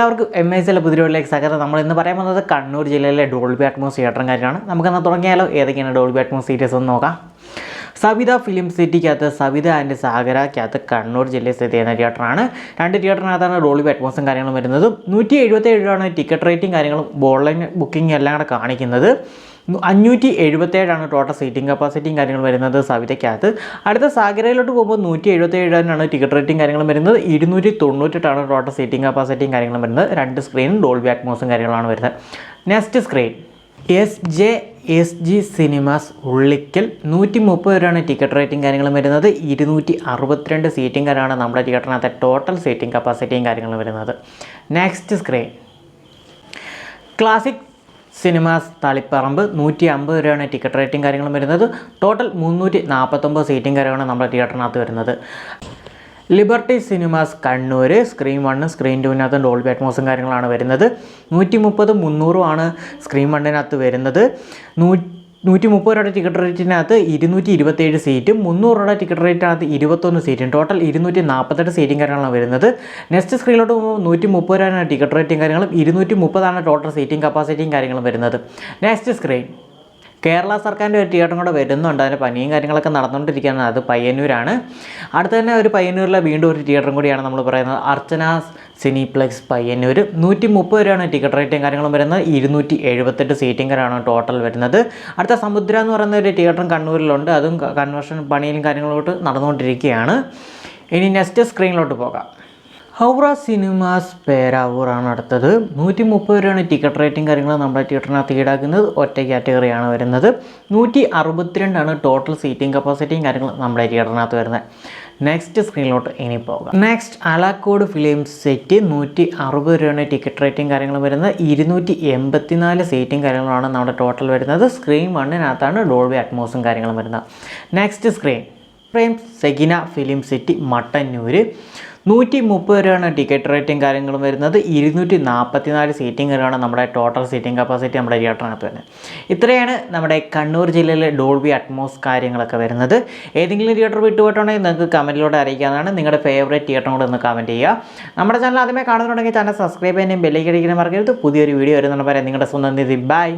എല്ലാവർക്കും MSL പുതിയയിലേക്ക് സ്വാഗതം. നമ്മൾ ഇന്ന് പറയാൻ പോകുന്നത് കണ്ണൂർ ജില്ലയിലെ ഡോൾബി അറ്റ്മോസ് തിയേറ്ററും കാര്യമാണ്. നമുക്കെന്നാൽ തുടങ്ങിയാലോ. ഏതൊക്കെയാണ് ഡോൾബി അറ്റ്മോസ് സീരീസ് ഒന്ന് നോക്കാം. സവിത ഫിലിം സിറ്റിക്കകത്ത് സവിത ആൻഡ് സാഗരക്കകത്ത് കണ്ണൂർ ജില്ലയിൽ സ്ഥിതി ചെയ്യുന്ന തിയേറ്ററാണ്. 2 തിയേറ്ററിനകത്താണ് ഡോൾബി അറ്റ്മോസും കാര്യങ്ങളും വരുന്നത്. 177 ടിക്കറ്റ് റേറ്റിംഗ് കാര്യങ്ങളും ഓൺലൈൻ ബുക്കിംഗ് എല്ലാം കൂടെ കാണിക്കുന്നത്. 577 ടോട്ടൽ സീറ്റിംഗ് കപ്പാസിറ്റിയും കാര്യങ്ങളും വരുന്നത് സവിതയ്ക്കകത്ത്. അടുത്ത സാഗരയിലോട്ട് പോകുമ്പോൾ 177 ടിക്കറ്റ് റേറ്റിംഗ് കാര്യങ്ങളും വരുന്നത്. 298 ടോട്ടൽ സീറ്റിംഗ് കപ്പാസിറ്റിയും കാര്യങ്ങളും വരുന്നത്. 2 സ്ക്രീനും ഡോൾബി അറ്റ്മോസും കാര്യങ്ങളാണ് വരുന്നത്. Next screen SG cinemas Ulikkal 130 ticket rating കാര്യങ്ങളും വരുന്നത്. 262 സീറ്റിംഗ് കാര്യമാണ് നമ്മുടെ തിയേറ്ററിനകത്തെ ടോട്ടൽ സീറ്റിംഗ് കപ്പാസിറ്റിയും കാര്യങ്ങളും വരുന്നത്. Next screen classic cinemas Taliparamba 150 ticket rating കാര്യങ്ങളും വരുന്നത്. ടോട്ടൽ 349 സീറ്റിംഗ് കാര്യമാണ് നമ്മുടെ തിയേറ്ററിനകത്ത് വരുന്നത്. Liberty cinemas Kannur screen 1 screen 2 Dolby അറ്റ്മോസും കാര്യങ്ങളാണ് വരുന്നത്. 130 300 സ്ക്രീൻ 1 വരുന്നത്. 130 ടിക്കറ്റ് റേറ്റിനകത്ത് 227 സീറ്റും 300 ടിക്കറ്റ് റേറ്റിനകത്ത് 21 സീറ്റും ടോട്ടൽ 248 സീറ്റിംഗ് കാര്യങ്ങളാണ് വരുന്നത്. നെക്സ്റ്റ് സ്ക്രീനിലോട്ട് പോകുമ്പോൾ 130 ടിക്കറ്റ് റേറ്റിംഗ് കാര്യങ്ങളും 230 ടോട്ടൽ സീറ്റിംഗ് കപ്പാസിറ്റിയും കാര്യങ്ങളും വരുന്നത്. നെക്സ്റ്റ് സ്ക്രീൻ കേരള സർക്കാരിൻ്റെ ഒരു തിയേറ്ററും കൂടെ വരുന്നുണ്ട്. അതിന് പനിയും കാര്യങ്ങളൊക്കെ നടന്നുകൊണ്ടിരിക്കുകയാണ്. അത് പയ്യന്നൂരാണ്. അടുത്ത് തന്നെ ഒരു പയ്യന്നൂരിലെ വീണ്ടും ഒരു തിയേറ്ററും കൂടിയാണ് നമ്മൾ പറയുന്നത്. അർച്ചന സിനിപ്ലെക്സ് പയ്യന്നൂർ 130 ടിക്കറ്റ് റേറ്റിംഗ് കാര്യങ്ങളും വരുന്നത്. 278 സീറ്റിംഗറാണ് ടോട്ടൽ വരുന്നത്. അടുത്ത സമുദ്ര എന്ന് പറയുന്ന ഒരു തിയേറ്ററും കണ്ണൂരിലുണ്ട്. അതും കൺവേർഷൻ പണിയിലും കാര്യങ്ങളോട്ട് നടന്നുകൊണ്ടിരിക്കുകയാണ്. ഇനി നെക്സ്റ്റ് സ്ക്രീനിലോട്ട് പോകാം. ഹൗറ സിനിമാസ് പേരാവൂറാണ് അടുത്തത്. 130 ടിക്കറ്റ് റേറ്റിംഗ് കാര്യങ്ങൾ നമ്മുടെ തിയേറ്ററിനകത്ത് ഈടാക്കുന്നത്. ഒറ്റ കാറ്റഗറിയാണ് വരുന്നത്. 162 ടോട്ടൽ സീറ്റിംഗ് കപ്പാസിറ്റിയും കാര്യങ്ങൾ നമ്മുടെ തിയേറ്ററിനകത്ത് വരുന്നത്. നെക്സ്റ്റ് സ്ക്രീനിലോട്ട് ഇനി പോകാം. Next Alakode film city 160 ticket rating കാര്യങ്ങൾ വരുന്നത്. 284 സീറ്റിംഗ് കാര്യങ്ങളാണ് നമ്മുടെ ടോട്ടൽ വരുന്നത്. സ്ക്രീൻ 1 ഡോൾബി അറ്റ്മോസും കാര്യങ്ങളും വരുന്നത്. നെക്സ്റ്റ് സ്ക്രീൻ ഫ്രെയിം സെഗിന film city Mattannur 130 ticket rating കാര്യങ്ങളും വരുന്നത്. 244 സീറ്റിംഗ് കാര്യമാണ് നമ്മുടെ ടോട്ടൽ സീറ്റിംഗ് കപ്പാസിറ്റി നമ്മുടെ തിയേറ്ററിനകത്ത് വരുന്നത്. ഇത്രയാണ് നമ്മുടെ കണ്ണൂർ ജില്ലയിലെ ഡോൾബി അറ്റ്മോസ് കാര്യങ്ങളൊക്കെ വരുന്നത്. ഏതെങ്കിലും തിയേറ്റർ വിട്ടുപോയിട്ടുണ്ടെങ്കിൽ നിങ്ങൾക്ക് കമൻറ്റിലൂടെ അറിയിക്കാവുന്നതാണ്. നിങ്ങളുടെ ഫേവറേറ്റ് തിയേറ്ററും കൂടെ ഒന്ന് കമൻറ്റ് ചെയ്യുക. നമ്മുടെ ചാനൽ ആദ്യമേ കാണുന്നുണ്ടെങ്കിൽ ചാനൽ സബ്സ്ക്രൈബ് ചെയ്യാനും ബെല്ലൈക്കൻ അടിക്കാനും മറക്കരുത്. പുതിയൊരു വീഡിയോ വരുന്നുണ്ടെങ്കിൽ നിങ്ങളുടെ സ്വന്തം നിധി. ബൈ.